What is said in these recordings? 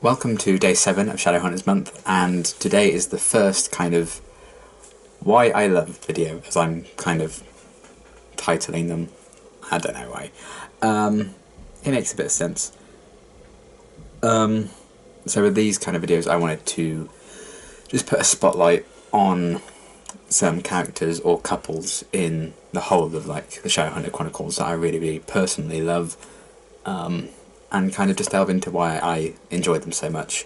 Welcome to day 7 of Shadowhunters month, and today is the first kind of why I love video, as I'm kind of titling them. I don't know why. It makes a bit of sense. So with these kind of videos I wanted to just put a spotlight on some characters or couples in the whole of like the Shadowhunter Chronicles that I really personally love. And kind of just delve into why I enjoyed them so much.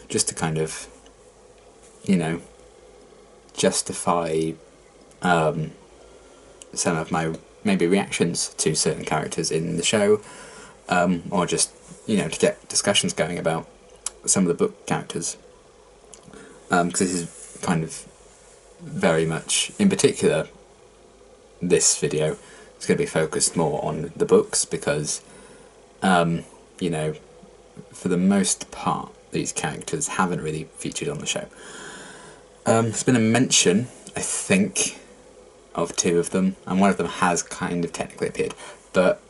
Just to kind of, justify some of my maybe reactions to certain characters in the show, or just, to get discussions going about some of the book characters. Because this is kind of very much, in particular, this video, it's going to be focused more on the books because, for the most part, these characters haven't really featured on the show. There's been a mention, I think, of 2 of them, and one of them has kind of technically appeared. But,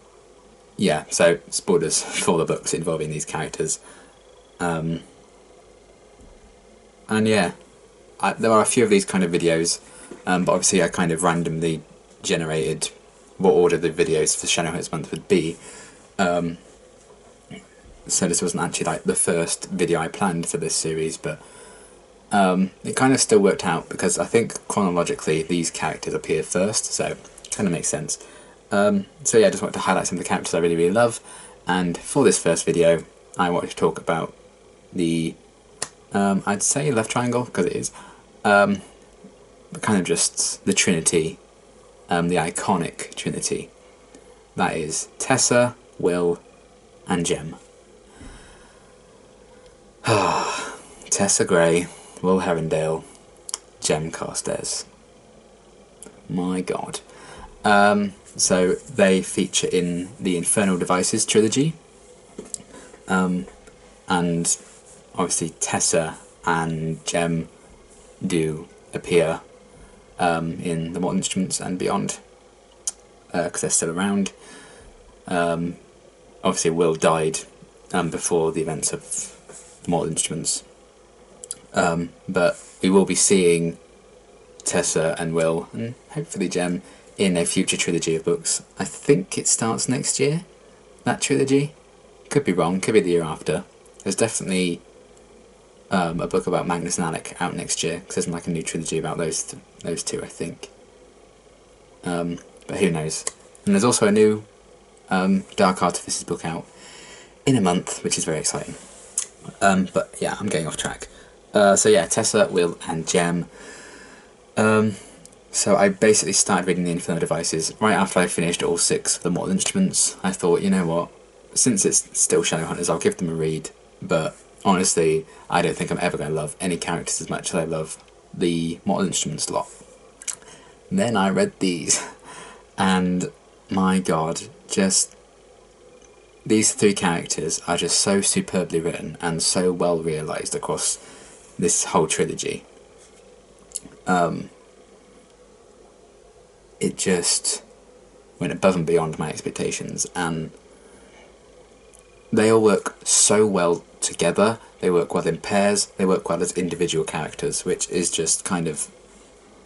yeah, so spoilers for the books involving these characters. And yeah, there are a few of these kind of videos, but obviously I kind of randomly generated what order the videos for Shadowhunters month would be. So this wasn't actually like the first video I planned for this series, but it kind of still worked out because I think chronologically these characters appear first, so it kind of makes sense. So yeah, I just wanted to highlight some of the characters I really love, and for this first video I wanted to talk about the, I'd say love triangle, because it is, but kind of just the Trinity. The iconic Trinity. That is Tessa, Will, and Jem. Tessa Gray, Will Herondale, Jem Carstairs. My god. So they feature in the Infernal Devices trilogy. And obviously Tessa and Jem do appear in the Mortal Instruments and beyond, because they're still around. Obviously Will died before the events of Mortal Instruments, but we will be seeing Tessa and Will, and hopefully Jem, in a future trilogy of books. I think it starts next year, that trilogy. Could be wrong, could be the year after. There's definitely a book about Magnus and Alec out next year, because there's like a new trilogy about those two, I think. But who knows. And there's also a new Dark Artifices book out in a month, which is very exciting. But yeah, I'm getting off track. So yeah, Tessa, Will, and Jem. So I basically started reading the Infernal Devices right after I finished all 6 of the Mortal Instruments. I thought, you know what, since it's still Shadowhunters, I'll give them a read, but honestly, I don't think I'm ever going to love any characters as much as I love the Mortal Instruments lot. Then I read these, and my god, just these 3 characters are just so superbly written and so well realised across this whole trilogy. It just went above and beyond my expectations, and they all work so well together. They work well in pairs, they work well as individual characters, which is just kind of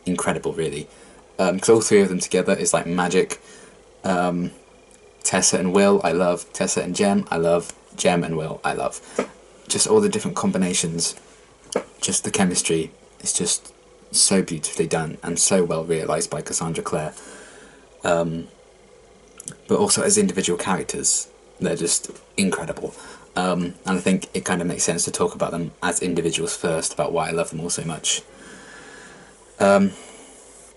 incredible, really. Because all 3 of them together is like magic. Tessa and Will, I love. Tessa and Jem, I love. Jem and Will, I love. Just all the different combinations, just the chemistry, is just so beautifully done and so well realised by Cassandra Clare. But also as individual characters, they're just incredible. And I think it kind of makes sense to talk about them as individuals first, about why I love them all so much.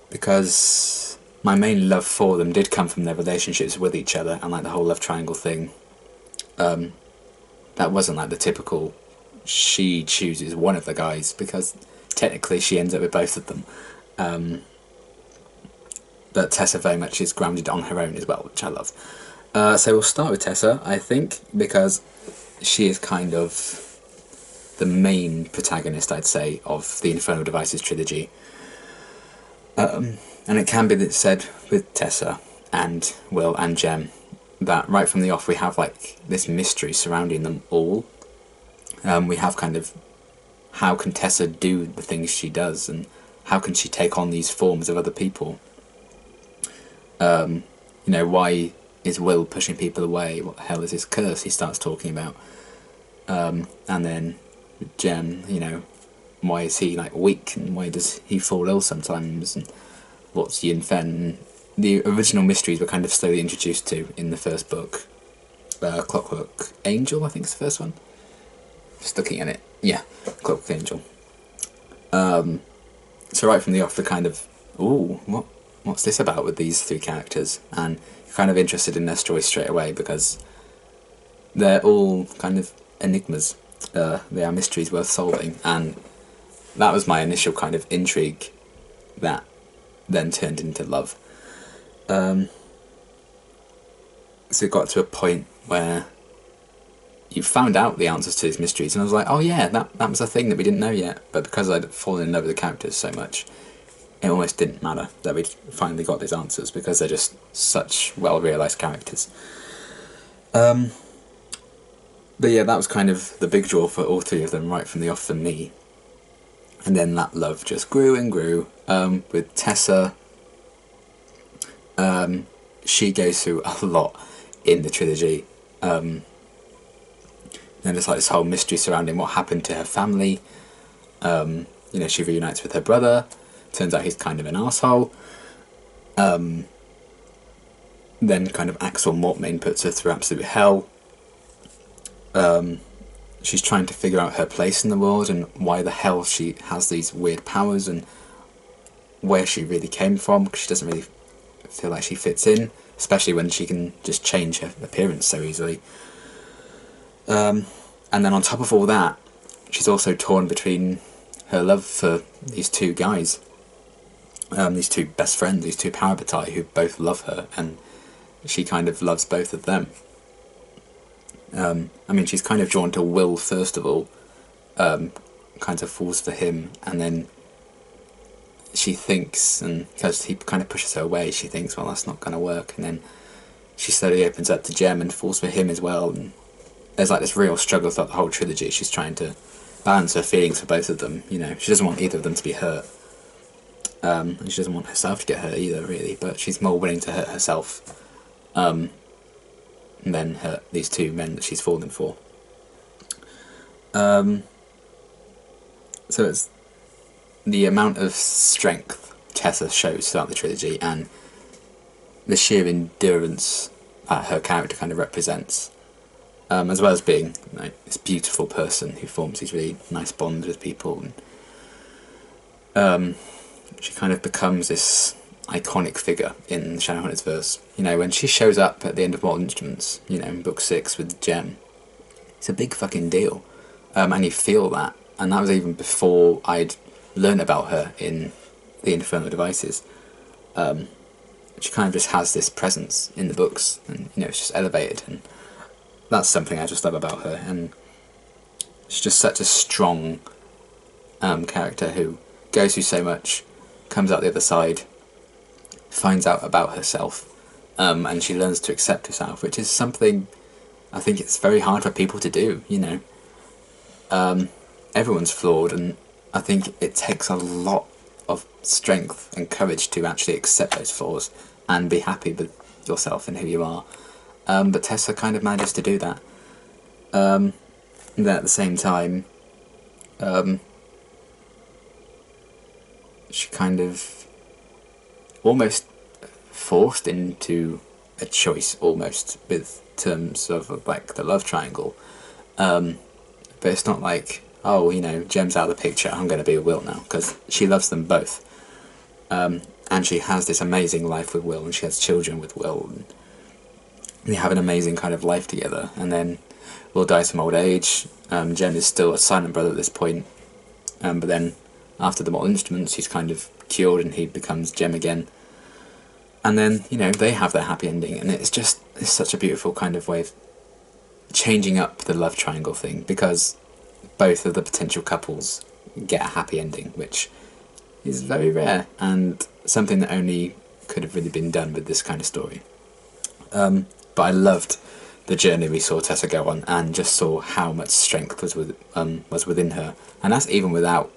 Because my main love for them did come from their relationships with each other, and like the whole love triangle thing. That wasn't like the typical she chooses one of the guys, because technically she ends up with both of them. But Tessa very much is grounded on her own as well, which I love. So we'll start with Tessa, I think, because she is kind of the main protagonist, I'd say, of the Infernal Devices trilogy. And it can be said with Tessa and Will and Jem, that right from the off we have like this mystery surrounding them all. We have kind of, how can Tessa do the things she does, and how can she take on these forms of other people? You know, why is Will pushing people away? What the hell is this curse he starts talking about? And then Jem, you know, why is he like weak, and why does he fall ill sometimes, and what's the Infern? The original mysteries were kind of slowly introduced to in the first book. Clockwork Angel, I think is the first one. Just looking at it, yeah, Clockwork Angel. So right from the off, we're kind of, ooh, what's this about with these three characters? And you're kind of interested in their story straight away because they're all kind of enigmas. They are mysteries worth solving, and that was my initial kind of intrigue that then turned into love. So it got to a point where you found out the answers to these mysteries, and I was like, oh yeah, that was a thing that we didn't know yet. But because I'd fallen in love with the characters so much, it almost didn't matter that we'd finally got these answers, because they're just such well-realised characters. But yeah, that was kind of the big draw for all three of them right from the off for me. And then that love just grew and grew. With Tessa, she goes through a lot in the trilogy. And there's like this whole mystery surrounding what happened to her family. You know, she reunites with her brother. Turns out he's kind of an arsehole. Then kind of Axel Mortmain puts her through absolute hell. She's trying to figure out her place in the world and why the hell she has these weird powers and where she really came from, because she doesn't really feel like she fits in, especially when she can just change her appearance so easily. And then on top of all that, she's also torn between her love for these two guys, these two best friends, these two parabatai who both love her, and she kind of loves both of them. I mean, she's kind of drawn to Will first of all, kind of falls for him, and then she thinks, and because he kind of pushes her away, she thinks, well, that's not going to work, and then she slowly opens up to Jem and falls for him as well, and there's like this real struggle throughout the whole trilogy. She's trying to balance her feelings for both of them, you know, she doesn't want either of them to be hurt, and she doesn't want herself to get hurt either, really, but she's more willing to hurt herself than hurt these two men that she's fallen for. So it's the amount of strength Tessa shows throughout the trilogy and the sheer endurance that her character kind of represents, as well as being like this beautiful person who forms these really nice bonds with people, and she kind of becomes this iconic figure in the Shadowhunters verse. You know, when she shows up at the end of Mortal Instruments, you know, in book 6 with Jem, it's a big fucking deal, and you feel that, and that was even before I'd learned about her in the Infernal Devices. She kind of just has this presence in the books, and you know, it's just elevated, and that's something I just love about her, and she's just such a strong character who goes through so much, comes out the other side, finds out about herself, and she learns to accept herself, which is something I think it's very hard for people to do, you know. Everyone's flawed, and I think it takes a lot of strength and courage to actually accept those flaws and be happy with yourself and who you are. But Tessa kind of manages to do that. And then at the same time, she kind of almost forced into a choice, almost, with terms of like the love triangle. But it's not like, oh, you know, Jem's out of the picture, I'm going to be with Will now, because she loves them both. And she has this amazing life with Will, and she has children with Will, and they have an amazing kind of life together. And then Will dies from old age. Jem is still a silent brother at this point, but then after the Mortal Instruments, he's kind of cured and he becomes Jem again. And then, you know, they have their happy ending, and it's such a beautiful kind of way of changing up the love triangle thing, because both of the potential couples get a happy ending, which is very rare and something that only could have really been done with this kind of story. But but I loved the journey we saw Tessa go on, and just saw how much strength was within her, and that's even without,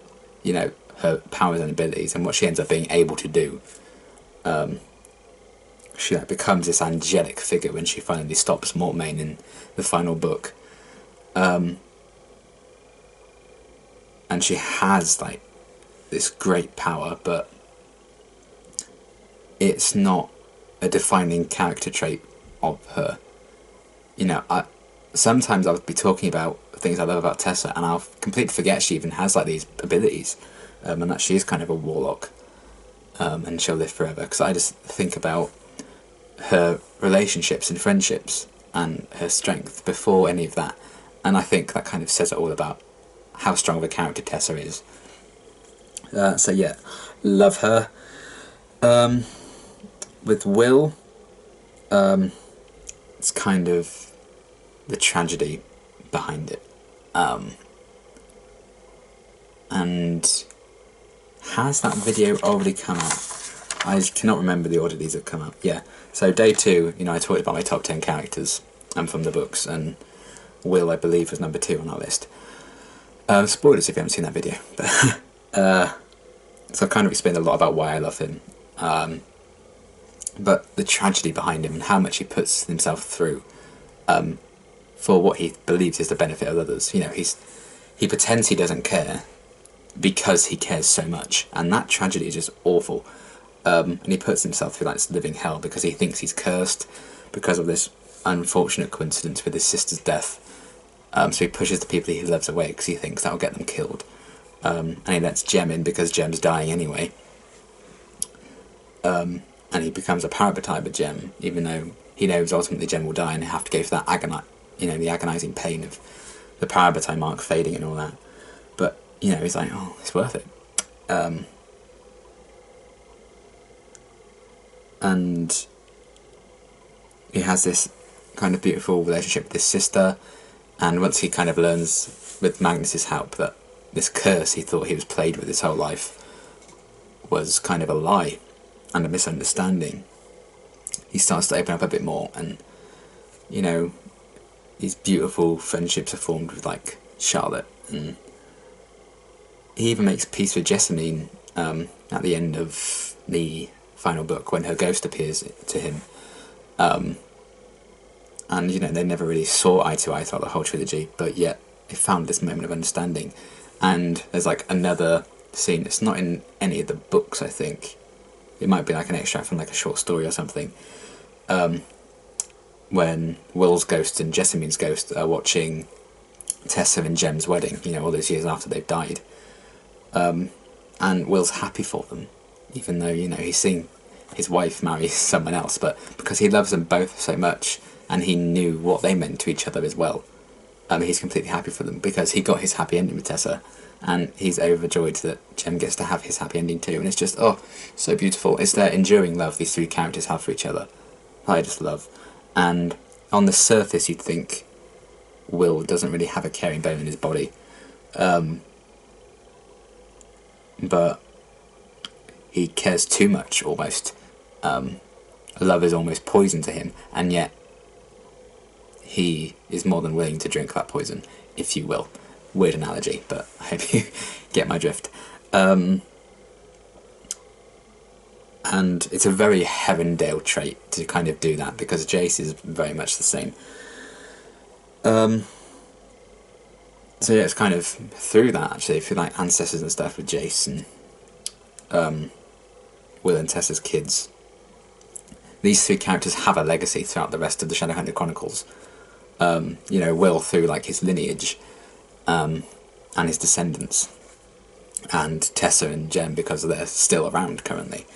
you know, her powers and abilities and what she ends up being able to do. She like becomes this angelic figure when she finally stops Mortmain in the final book, and she has like this great power, but it's not a defining character trait of her. You know, sometimes I'll be talking about things I love about Tessa, and I'll completely forget she even has like these abilities, and that she is kind of a warlock, and she'll live forever. Because I just think about her relationships and friendships and her strength before any of that, and I think that kind of says it all about how strong of a character Tessa is. So yeah, love her. With Will, it's kind of the tragedy behind it. And has that video already come out? I cannot remember the order these have come out. Yeah, so day 2, you know, I talked about my top 10 characters from the books, and Will, I believe, was number 2 on our list. Spoilers if you haven't seen that video. But, so I've kind of explained a lot about why I love him. But the tragedy behind him and how much he puts himself through for what he believes is the benefit of others. You know, he pretends he doesn't care because he cares so much, and that tragedy is just awful. And he puts himself through like this living hell because he thinks he's cursed because of this unfortunate coincidence with his sister's death. So he pushes the people he loves away because he thinks that'll get them killed. And he lets Jem in because Jem's dying anyway. And he becomes a parabatai with Jem, even though he knows ultimately Jem will die and he'll have to go through that the agonising pain of the parabatai mark fading and all that. But, you know, he's like, oh, it's worth it. And he has this kind of beautiful relationship with his sister, and once he kind of learns with Magnus's help that this curse he thought he was plagued with his whole life was kind of a lie and a misunderstanding, he starts to open up a bit more, and, you know, these beautiful friendships are formed with like Charlotte, and he even makes peace with Jessamine at the end of the final book when her ghost appears to him. And, you know, they never really saw eye to eye throughout the whole trilogy, but yet they found this moment of understanding. And there's like another scene, it's not in any of the books, I think. It might be like an extract from like a short story or something. When Will's ghost and Jessamine's ghost are watching Tessa and Jem's wedding, you know, all those years after they've died. And Will's happy for them, even though, you know, he's seen his wife marry someone else, but because he loves them both so much, and he knew what they meant to each other as well, he's completely happy for them, because he got his happy ending with Tessa, and he's overjoyed that Jem gets to have his happy ending too, and it's just, oh, so beautiful. It's their enduring love these three characters have for each other. I just love. And on the surface you'd think Will doesn't really have a caring bone in his body, but he cares too much, almost. Love is almost poison to him, and yet he is more than willing to drink that poison, if you will. Weird analogy, but I hope you get my drift. And it's a very Herondale trait to kind of do that, because Jace is very much the same. So yeah, it's kind of through that, actually, through like ancestors and stuff with Jace and Will and Tessa's kids. These three characters have a legacy throughout the rest of the Shadowhunter Chronicles. You know, Will through like his lineage and his descendants, and Tessa and Jem because they're still around currently.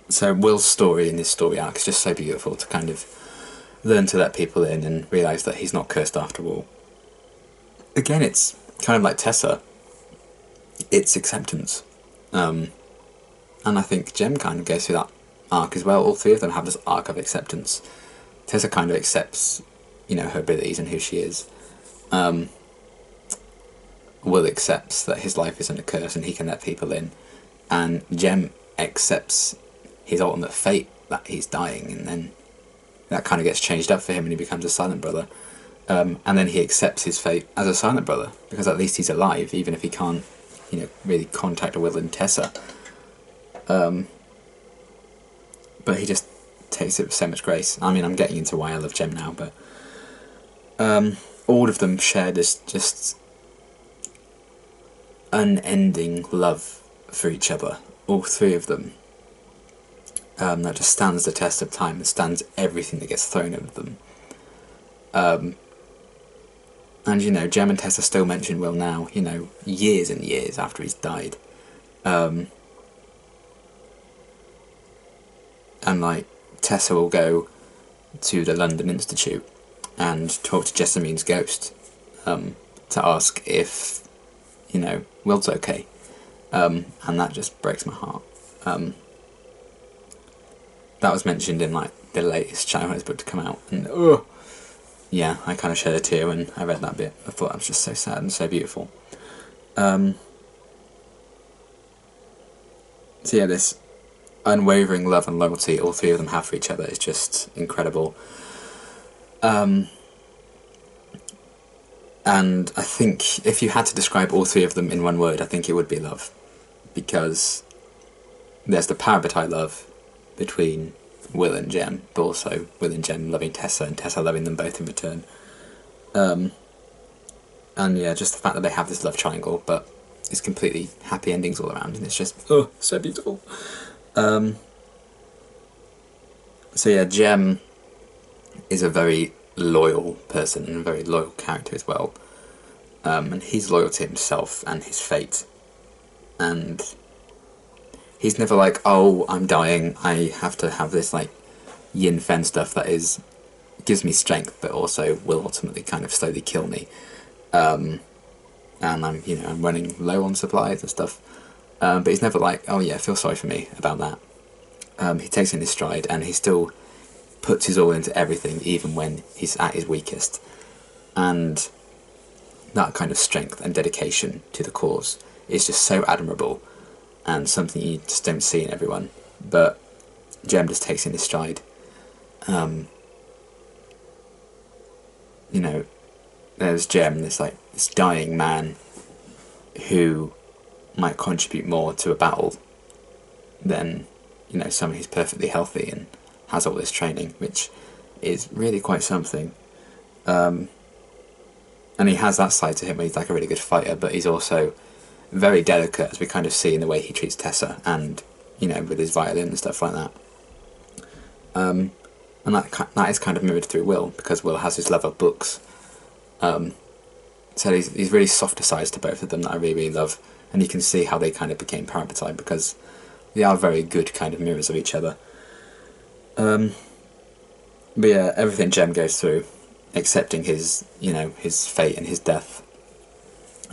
So Will's story in this story arc is just so beautiful to kind of learn to let people in and realise that he's not cursed after all. Again, it's kind of like Tessa. It's acceptance. And I think Jem kind of goes through that arc as well. All three of them have this arc of acceptance. Tessa kind of accepts, you know, her abilities and who she is. Will accepts that his life isn't a curse and he can let people in. And Jem accepts his ultimate fate, that he's dying, and then that kind of gets changed up for him and he becomes a Silent Brother. And then he accepts his fate as a Silent Brother, because at least he's alive, even if he can't, really contact Will and Tessa. But he just takes it with so much grace. I mean, I'm getting into why I love Jem now, but all of them share this just unending love for each other. All three of them. That just stands the test of time and stands everything that gets thrown at them. And Jem and Tessa still mention Will now, years and years after he's died. And like, Tessa will go to the London Institute and talk to Jessamine's ghost to ask if, Will's okay. And that just breaks my heart. That was mentioned in like the latest Shadowhunters book to come out, and yeah, I kind of shed a tear when I read that bit. I thought that was just so sad and so beautiful. So yeah, this unwavering love and loyalty all three of them have for each other is just incredible. And I think if you had to describe all three of them in one word, I think it would be love. Because there's the parabetite love between Will and Jem, but also Will and Jem loving Tessa and Tessa loving them both in return. And yeah, just the fact that they have this love triangle, but it's completely happy endings all around, and it's just, oh, so beautiful. So yeah, Jem is a very loyal person and a very loyal character as well. And he's loyal to himself and his fate. And he's never like, oh, I'm dying, I have to have this like yin fen stuff that gives me strength, but also will ultimately kind of slowly kill me. And I'm running low on supplies and stuff. But he's never like, oh yeah, feel sorry for me about that. He takes it in his stride, and he still puts his all into everything, even when he's at his weakest. And that kind of strength and dedication to the cause is just so admirable, and something you just don't see in everyone. But Jem just takes it in his stride. There's Jem, this dying man who might contribute more to a battle than someone who's perfectly healthy and has all this training, which is really quite something. And he has that side to him where he's like a really good fighter, but he's also very delicate, as we kind of see in the way he treats Tessa, and with his violin and stuff like that. And that is kind of mirrored through Will, because Will has his love of books. So he's really softer sides to both of them that I really, really love, and you can see how they kind of became parabetite, because they are very good kind of mirrors of each other. But yeah, everything Jem goes through, accepting his fate and his death,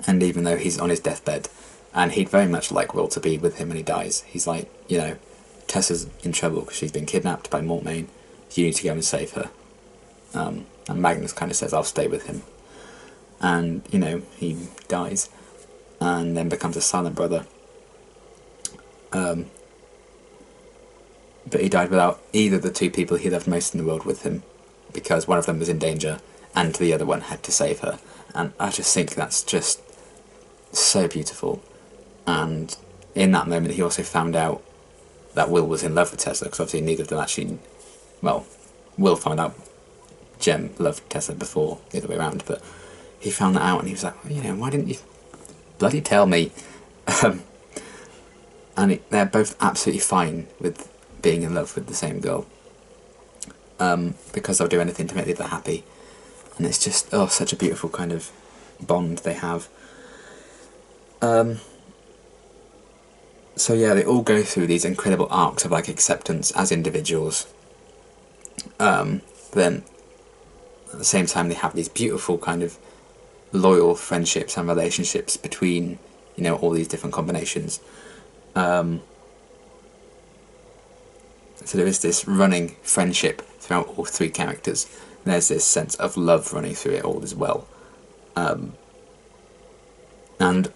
and even though he's on his deathbed, and he'd very much like Will to be with him when he dies, he's like, Tessa's in trouble because she's been kidnapped by Mortmain, you need to go and save her. And Magnus kind of says, I'll stay with him. And, he dies, and then becomes a Silent Brother. But he died without either of the two people he loved most in the world with him, because one of them was in danger, and the other one had to save her. And I just think that's just so beautiful. And in that moment he also found out that Will was in love with Tessa, because obviously neither of them actually, well, Will found out Jem loved Tessa before, the other way around, but he found that out and he was like, why didn't you bloody tell me? And they're both absolutely fine with being in love with the same girl, because they'll do anything to make the other happy. And it's just, such a beautiful kind of bond they have. So yeah, they all go through these incredible arcs of acceptance as individuals. Then at the same time they have these beautiful kind of loyal friendships and relationships between all these different combinations. So there is this running friendship throughout all three characters. And there's this sense of love running through it all as well. And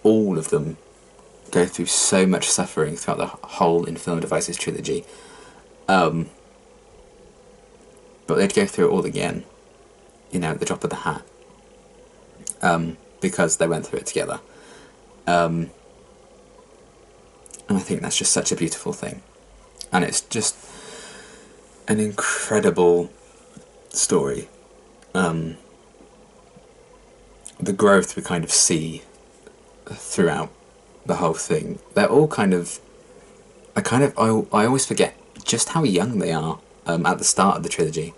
all of them go through so much suffering throughout the whole Infernal Devices trilogy. But they'd go through it all again, you know, at the drop of the hat, because they went through it together. And I think that's just such a beautiful thing. And it's just an incredible story. The growth we kind of see throughout the whole thing. They're all kind of... I always forget just how young they are at the start of the trilogy.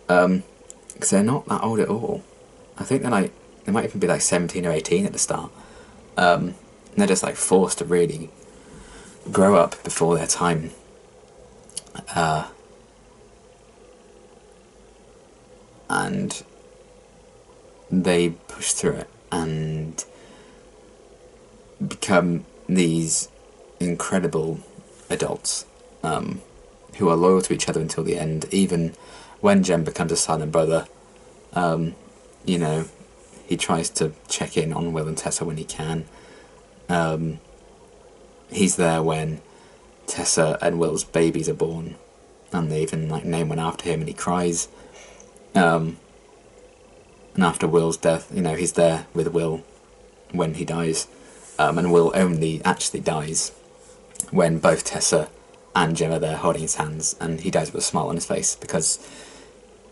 Because they're not that old at all. I think they're like... They might even be like 17 or 18 at the start. And they're just like forced to really grow up before their time. And they push through it and become these incredible adults who are loyal to each other until the end. Even when Jem becomes a silent brother, you know, he tries to check in on Will and Tessa when he can. He's there when Tessa and Will's babies are born, and they even like name one after him, and he cries. And after Will's death, you know, he's there with Will when he dies, and Will only actually dies when both Tessa and Jem are there holding his hands, and he dies with a smile on his face because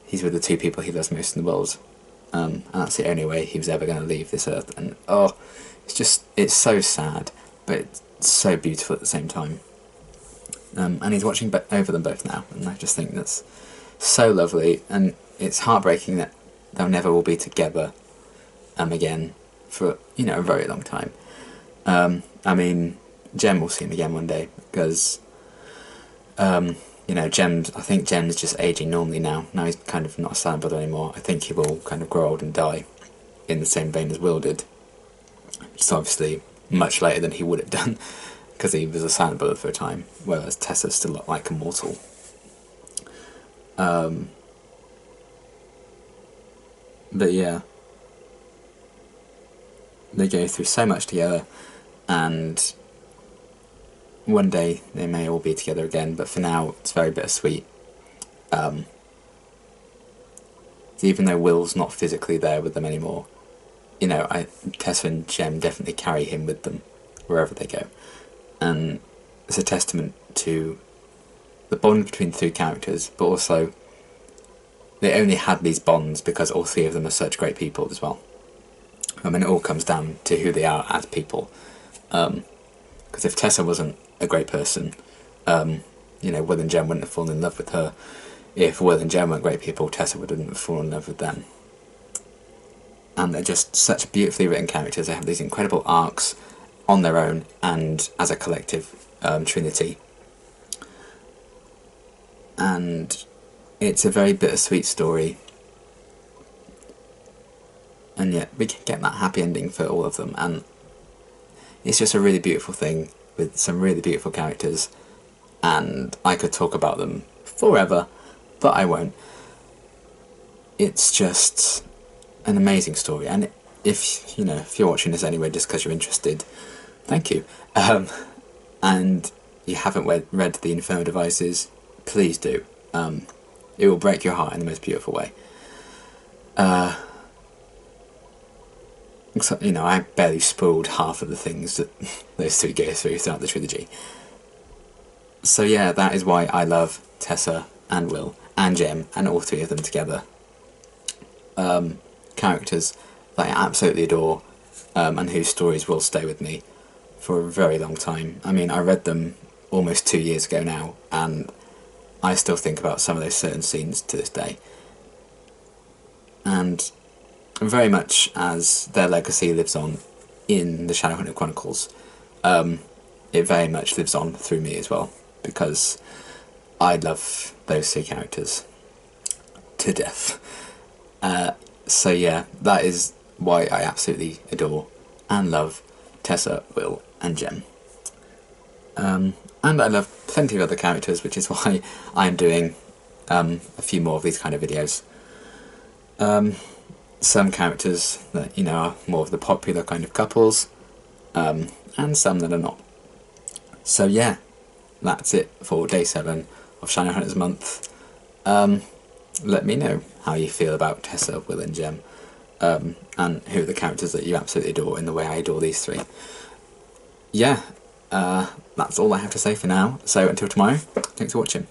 he's with the two people he loves most in the world. And that's the only way he was ever going to leave this earth. And oh, it's so sad, but it's so beautiful at the same time. And he's watching over them both now, and I just think that's so lovely. And it's heartbreaking that they'll never all be together again for, you know, a very long time. I mean, Jem will see him again one day, because you know, I think Jem's just aging normally now. Now he's kind of not a silent brother anymore. I think he will kind of grow old and die in the same vein as Will did. It's obviously much later than he would have done, because he was a silent brother for a time, whereas Tessa still looked like immortal. But yeah, they go through so much together, and one day they may all be together again, but for now it's very bittersweet. Even though Will's not physically there with them anymore, you know, Tessa and Jem definitely carry him with them wherever they go. And it's a testament to the bond between the two characters, but also they only had these bonds because all three of them are such great people as well. I mean, it all comes down to who they are as people. Because if Tessa wasn't a great person, you know, Will and Jem wouldn't have fallen in love with her. If Will and Jem weren't great people, Tessa wouldn't have fallen in love with them. And they're just such beautifully written characters. They have these incredible arcs on their own and as a collective trinity. And it's a very bittersweet story. And yet we can get that happy ending for all of them. And it's just a really beautiful thing with some really beautiful characters. And I could talk about them forever, but I won't. It's just an amazing story. And if you're watching this anyway just because you're interested, thank you. And you haven't read the Infernal Devices, please do. It will break your heart in the most beautiful way. You know, I barely spoiled half of the things that those three go through throughout the trilogy. So yeah, that is why I love Tessa and Will and Jem and all three of them together. Characters that I absolutely adore, and whose stories will stay with me for a very long time. I mean, I read them almost 2 years ago now, and I still think about some of those certain scenes to this day. And very much as their legacy lives on in the Shadowhunters Chronicles, it very much lives on through me as well, because I love those three characters to death. So yeah, that is why I absolutely adore and love Tessa, Will and Jem. And I love plenty of other characters, which is why I'm doing a few more of these kind of videos. Some characters that, you know, are more of the popular kind of couples, and some that are not. So yeah, that's it for day 7 of Shadowhunters month. Let me know how you feel about Tessa, Will and Jem, and who are the characters that you absolutely adore in the way I adore these three. Yeah, that's all I have to say for now, so until tomorrow, thanks for watching.